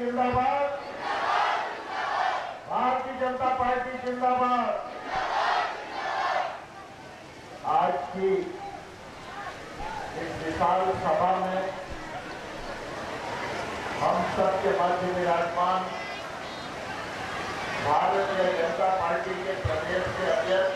जिंदाबाद, भारतीय जनता पार्टी जिंदाबाद। आज की इस विशाल सभा में हम सबके मध्य विराजमान भारतीय जनता पार्टी के प्रदेश के अध्यक्ष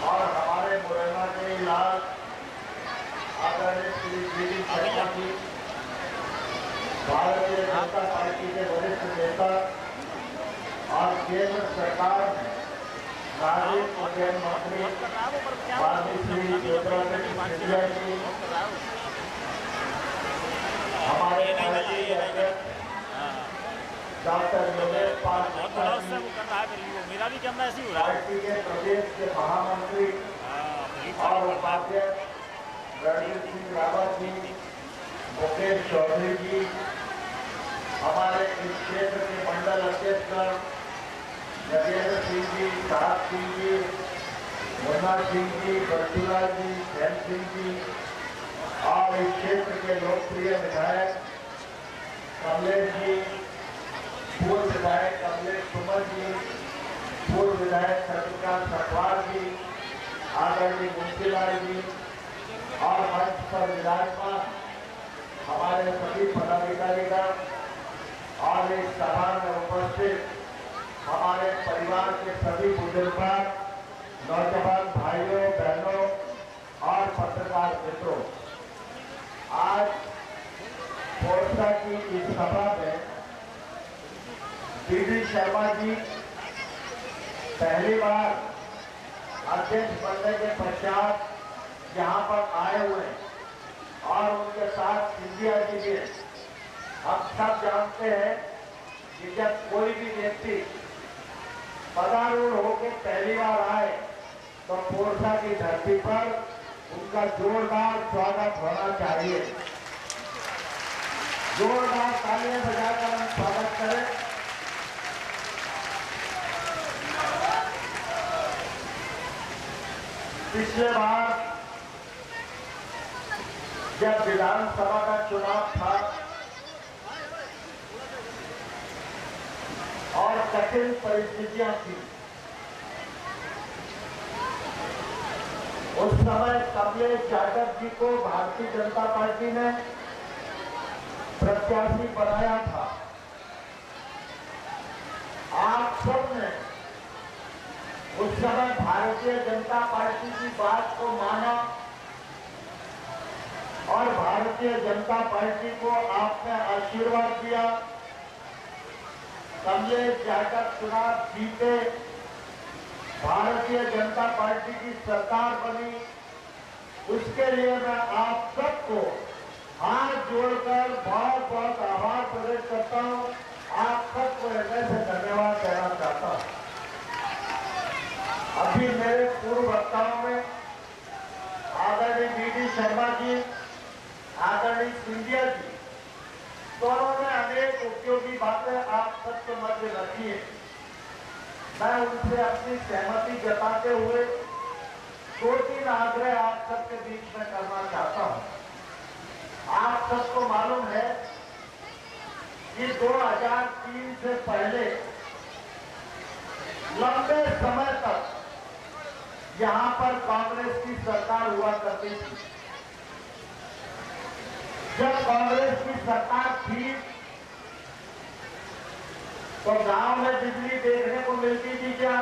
और हमारे मुरैना के इलाज आदरणीय श्री वी शर्मा जी, भारतीय जनता पार्टी के वरिष्ठ नेता और केंद्र सरकार में नागरिक उड्डयन मंत्री माननीय श्री ज्योतिरादित्य सिंधिया जी, हमारे पार्टी के अध्यक्ष डॉक्टर योगेश पाल पार्टी के प्रदेश के महामंत्री और उपाध्यक्ष रणवीर सिंह रावत जी, मुकेश चौधरी जी, हमारे इस क्षेत्र के मंडल अध्यक्ष नगेंद्र सिंह जी, साहब सिंह जी, मुन्ना सिंह जी, बरचूलाल जी, जैन सिंह जी और इस क्षेत्र के लोकप्रिय विधायक कमलेश जी, पूर्व विधायक कमलेश कुमार जी, पूर्व विधायक सत्यकांत सतवार जी, आदरणीय मुंशीलाल जी और मंच पर विराजमान हमारे सभी पदाधिकारीगण और इस सभा में उपस्थित हमारे परिवार के सभी बुजुर्ग, नौजवान भाइयों बहनों और पत्रकार मित्रों, आज पोरसा की इस सभा में वी शर्मा जी पहली बार अध्यक्ष बनने के पश्चात यहाँ पर आए हुए हैं और उनके साथ सिंधिया जी भी। हम सब जानते हैं कि जब कोई भी व्यक्ति पदारूढ़ होकर पहली बार आए तो पोरसा की धरती पर उनका जोरदार स्वागत होना चाहिए। जोरदार तालियां बजाकर हम स्वागत करें। पिछले बार जब विधानसभा का चुनाव था और कठिन परिस्थितियां थी, उस समय कमलेश यादव जी को भारतीय जनता पार्टी ने प्रत्याशी बनाया था। आप सबने उस समय भारतीय जनता पार्टी की बात को माना और भारतीय जनता पार्टी को आपने आशीर्वाद दिया। कमलेश यादव चुनाव जीते, भारतीय जनता पार्टी की सरकार बनी। उसके लिए मैं आप सबको हाथ जोड़कर बहुत बहुत आभार प्रकट करता हूं। आप सबको हृदय से धन्यवाद देना चाहता हूं। अभी मेरे पूर्व वक्ताओं में आदरणीय वी शर्मा जी, आदरणीय सिंधिया जी, दोनों ने अनेक उपयोगी बातें आप सबके मध्य रखी है। मैं उनसे अपनी सहमति जताते हुए 2-3 आग्रह आप सबके बीच में करना चाहता हूं। आप सबको मालूम है कि 2003 से पहले लंबे समय तक यहां पर कांग्रेस की सरकार हुआ करती थी। जब कांग्रेस की सरकार थी तो गांव में बिजली देखने को मिलती थी क्या?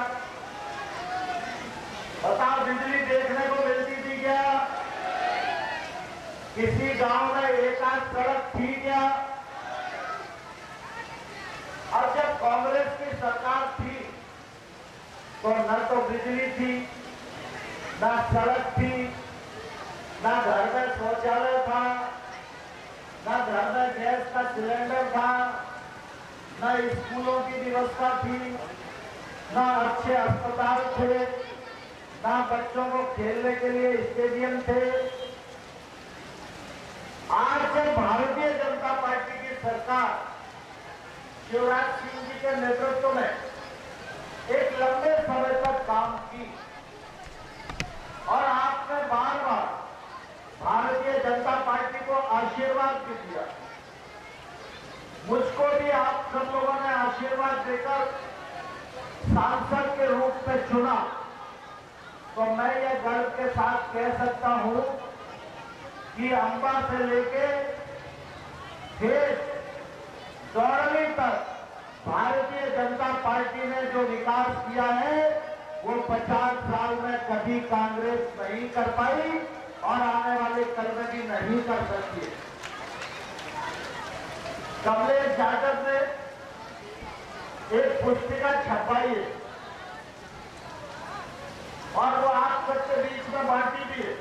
बताओ, बिजली देखने को मिलती थी क्या? किसी गांव में एक आध सड़क थी क्या? और जब कांग्रेस की सरकार थी तो न तो बिजली थी, न सड़क थी, न घर में शौचालय था, न घर में गैस का सिलेंडर था, न स्कूलों की व्यवस्था थी, न अच्छे अस्पताल थे, न बच्चों को खेलने के लिए स्टेडियम थे। आज जब भारतीय जनता पार्टी की सरकार शिवराज सिंह जी के नेतृत्व में एक लंबे समय तक काम की और आपने बार बार भारतीय जनता पार्टी को आशीर्वाद भी दिया। मुझको भी आप सब लोगों ने आशीर्वाद देकर सांसद के रूप में चुना, तो मैं ये गर्व के साथ कह सकता हूं कि अंबा से लेके देश दौड़ने तक भारतीय जनता पार्टी ने जो विकास किया है वो 50 साल में कभी कांग्रेस नहीं कर पाई और आने वाले कल में भी नहीं कर सकती है। कमलेश यादव ने एक पुस्तिका छपाई है और वो आप सबके बीच में बांटी भी है।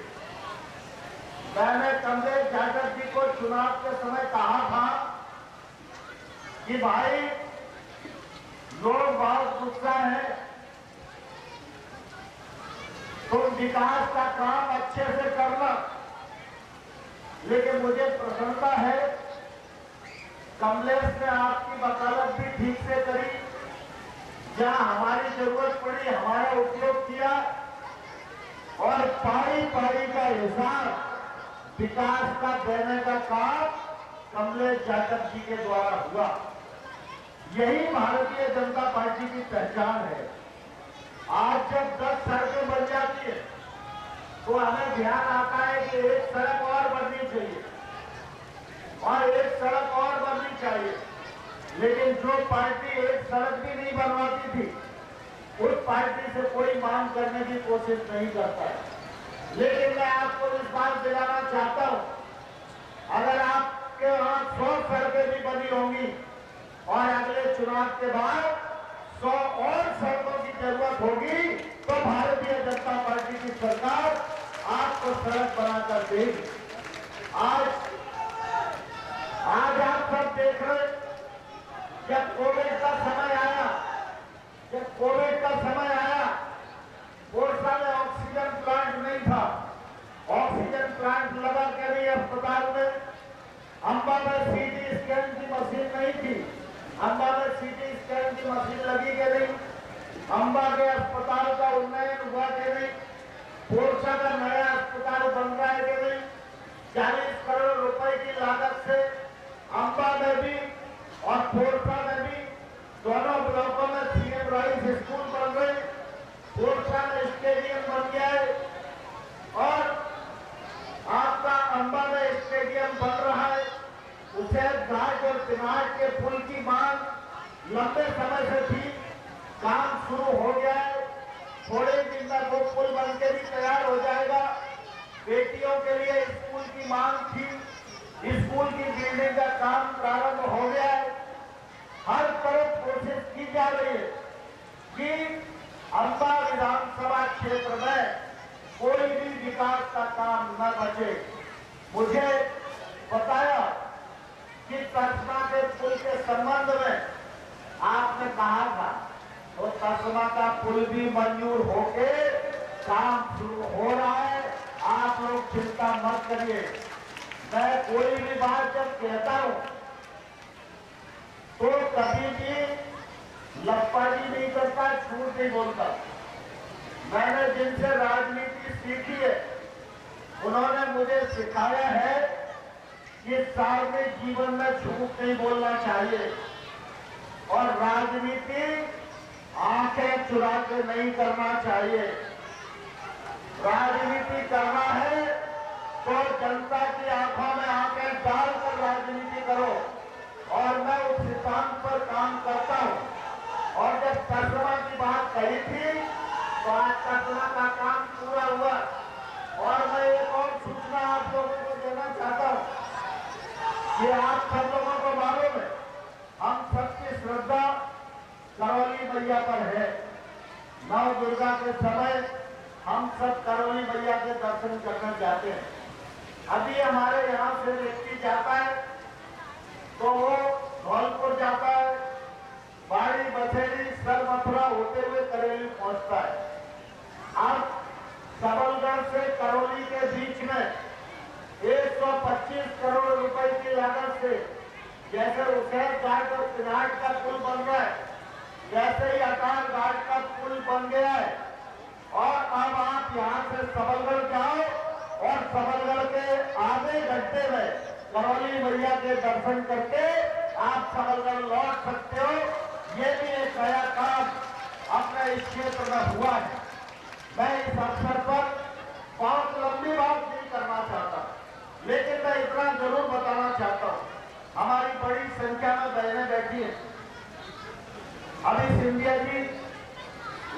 मैंने कमलेश यादव जी को चुनाव के समय कहा था कि भाई लोग बहुत गुस्सा है, तुम विकास का काम अच्छे से करना, लेकिन मुझे प्रसन्नता है कमलेश ने आपकी वकालत भी ठीक से करी, जहां हमारी जरूरत पड़ी हमारा उपयोग किया और पारी पारी का हिसाब विकास का देने का काम कमलेश यादव जी के द्वारा हुआ। यही भारतीय जनता पार्टी की पहचान है। आज जब 10 सड़कें बन जाती है तो हमें ध्यान आता है कि एक सड़क और बननी चाहिए और एक सड़क और बननी चाहिए, लेकिन जो पार्टी एक सड़क भी नहीं बनवाती थी उस पार्टी से कोई मांग करने की कोशिश नहीं करता है। लेकिन मैं आपको इस बात दिलाना चाहता हूं, अगर आपके वहां 100 सड़कें भी बनी होंगी और अगले चुनाव के बाद 100 और सड़कों की जरूरत होगी तो भारतीय जनता पार्टी की सरकार आपको सड़क बनाकर देगी। आज आप सब देख रहे, जब कोविड का समय आया, कोरसा में ऑक्सीजन प्लांट नहीं था, ऑक्सीजन प्लांट लगा के भी अस्पताल में, अंबा में सीटी स्कैन की मशीन नहीं थी, अंबा में सीटी स्कैन की मशीन लगी के नहीं, अंबा के अस्पताल का उन्नयन हुआ के नहीं, कोरसा का नया अस्पताल बन रहा है के नहीं, 40 करोड़ रुपए की लागत से अंबा में भी और कोरसा में भी दोनों ब्लॉकों में सीएम राइस स्कूल बन गए, कोरसा में स्टेडियम बन गया है और आपका अंबा में स्टेडियम बन रहा है। उसे घाट और तिनाट के पुल की मांग लंबे समय से थी, काम शुरू हो गया है, थोड़े दिन में वो पुल बनके भी तैयार हो जाएगा। बेटियों के लिए स्कूल की मांग थी, स्कूल की बिल्डिंग का काम प्रारंभ हो गया है। हर तरफ कोशिश की जा रही है कि अंबा विधानसभा क्षेत्र में कोई भी विकास का काम न बचे। मुझे बताया कि तस्मा के पुल के संबंध में आपने कहा था, तो तस्मा का पुल भी मंजूर होके काम शुरू हो रहा है, आप लोग चिंता मत करिए। मैं कोई भी बात जब कहता हूं तो कभी भी लपबाजी नहीं करता, झूठ नहीं बोलता। मैंने जिनसे राजनीति सीखी है उन्होंने मुझे सिखाया है कि सार्वजनिक जीवन में झूठ नहीं बोलना चाहिए और राजनीति आंखें चुरा के नहीं करना चाहिए। राजनीति करना है तो जनता की आंखों में आंखें डालकर राजनीति करो और मैं उस सिद्धांत पर काम करता हूं। और जब तर्जमा की बात कही थी तो आज तर्जमा का काम पूरा हुआ और मैं एक और सूचना आप लोगों को देना चाहता हूं कि आप सब लोगों को मालूम है हम सबकी श्रद्धा करौली मैया पर है। नव दुर्गा के समय हम सब करौली मैया के दर्शन करने जाते हैं। अभी हमारे यहाँ से व्यक्ति जाता है तो वो धौलपुर जाता है, बाड़ी बछेड़ी सर मथुरा होते हुए करेली पहुंचता है। अब सबलगढ़ से करौली के बीच में 125 करोड़ रुपए की लागत से जैसे उसेर घाट और पिनाट का पुल बन रहा है, जैसे ही अकाल घाट का पुल बन गया है और अब आप यहाँ से सबलगढ़ जाओ और सबलगढ़ के आधे घंटे में करौली मैया के दर्शन करके आप संभलकर लौट सकते हो। ये भी एक नया काम अपने इस क्षेत्र में हुआ है। मैं इस अवसर पर बहुत लंबी बात नहीं करना चाहता, लेकिन मैं इतना जरूर बताना चाहता हूँ, हमारी बड़ी संख्या में बहनें बैठी हैं। अभी सिंधिया जी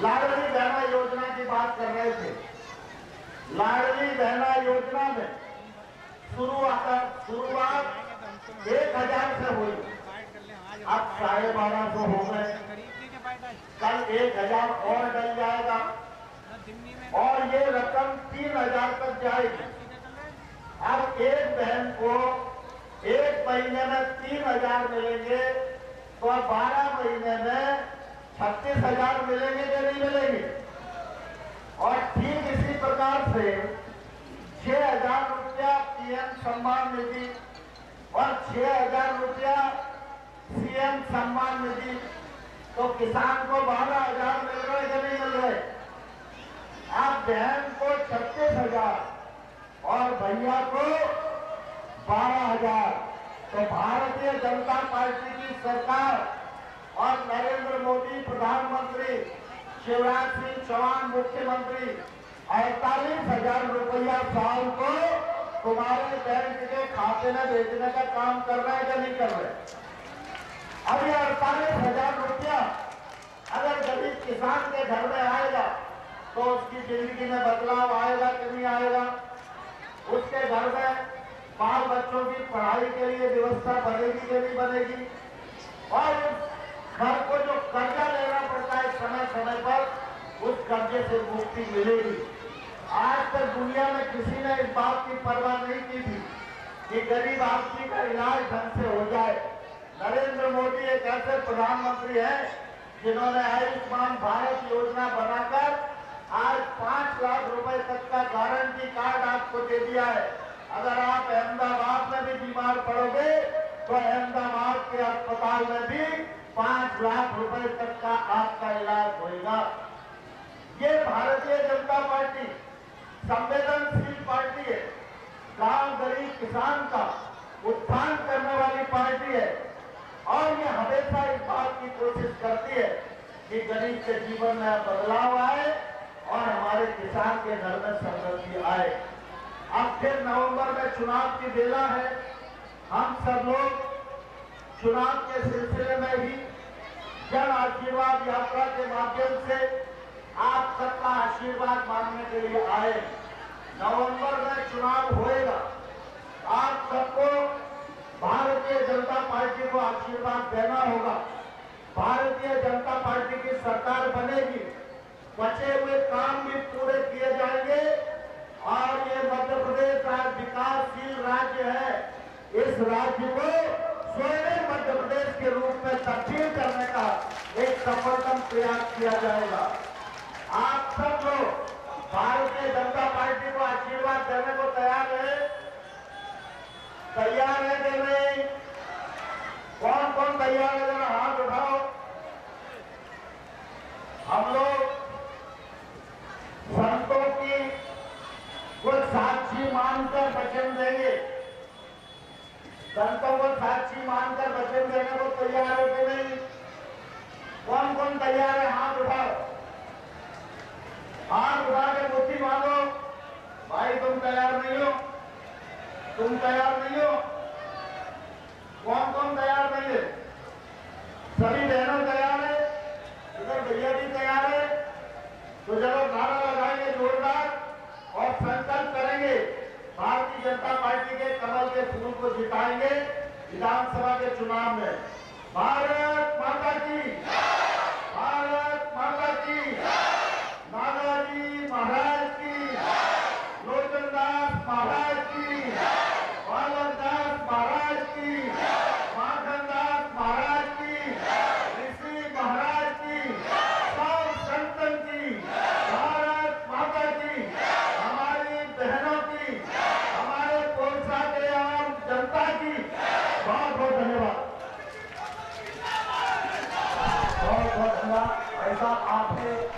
लाडली बहना योजना की बात कर रहे थे। लाडली बहना योजना में शुरुआत 1000 से हुई, अब 1250 हो गए। कल 1000 और डल जाएगा और ये रकम 3000 तक जाएगी। अब एक बहन को एक महीने में 3000 मिलेंगे तो 12 महीने में 36,000 मिलेंगे या नहीं मिलेंगे। और ठीक इसी प्रकार से 6,000 रुपया पीएम सम्मान निधि और 6,000 रुपया सीएम सम्मान निधि, तो किसान को 12,000 मिल रहे या नहीं मिल रहे। आप बहन को 36,000 और भैया को 12,000। तो भारतीय जनता पार्टी की सरकार और नरेंद्र मोदी प्रधानमंत्री, शिवराज सिंह चौहान मुख्यमंत्री 48,000 रुपया साल को तुम्हारे बैंक के खाते में भेजने का काम कर रहे हैं या नहीं कर रहे। अब ये 48,000 रुपया अगर गरीब किसान के घर में आएगा तो उसकी जिंदगी में बदलाव आएगा कि नहीं आएगा। उसके घर में बाल बच्चों की पढ़ाई के लिए व्यवस्था बनेगी कि नहीं बनेगी। और घर को जो कर्जा लेना पड़ता है समय समय पर, उस कर्जे से मुक्ति मिलेगी। आज तक दुनिया में किसी ने इस बात की परवाह नहीं की थी कि गरीब आदमी का इलाज ढंग से हो जाए। नरेंद्र मोदी एक ऐसे प्रधानमंत्री हैं जिन्होंने आयुष्मान भारत योजना बनाकर आज 5 लाख रुपए तक का गारंटी कार्ड आपको दे दिया है। अगर आप अहमदाबाद में भी बीमार पड़ोगे तो अहमदाबाद के अस्पताल में भी 5 लाख रुपए तक का आपका इलाज होगा। ये भारतीय जनता पार्टी संवेदनशील पार्टी है, गांव गरीब किसान का उत्थान करने वाली पार्टी है और ये हमेशा इस बात की कोशिश करती है कि गरीब के जीवन में बदलाव आए और हमारे किसान के घर में समृद्धि आए। अब फिर नवंबर में चुनाव की बेला है। हम सब लोग चुनाव के सिलसिले में ही जन आशीर्वाद यात्रा के माध्यम से आप सबका आशीर्वाद मांगने के लिए आए। नवंबर में चुनाव होएगा, आप सबको भारतीय जनता पार्टी को आशीर्वाद देना होगा। भारतीय जनता पार्टी की सरकार बनेगी, बचे हुए काम भी पूरे किए जाएंगे और ये मध्य प्रदेश आज विकासशील राज्य है। इस राज्य को स्वर्णिम मध्य प्रदेश के रूप में तब्दील करने का एक सफलतम प्रयास किया जाएगा। आप सब लोग भारतीय जनता पार्टी को आशीर्वाद देने को तैयार है कि नहीं? कौन कौन तैयार है, जरा हाथ उठाओ। हम लोग संतों की कुछ साक्षी मानकर वचन देंगे। संतों को साक्षी मानकर वचन देने को तैयार हो कि नहीं? कौन कौन तैयार है, हाथ उठाओ। हाथ उठा के मुट्ठी मांगो। भाई तुम तैयार नहीं हो? तुम तैयार नहीं हो? कौन कौन तैयार नहीं है? सभी बहनों तैयार है, इधर भैया भी तैयार है। तो चलो नारा लगाएंगे जोरदार और संकल्प करेंगे, भारतीय जनता पार्टी के कमल के फूल को जिताएंगे विधानसभा के चुनाव में। भारत माता की, भारत माता की।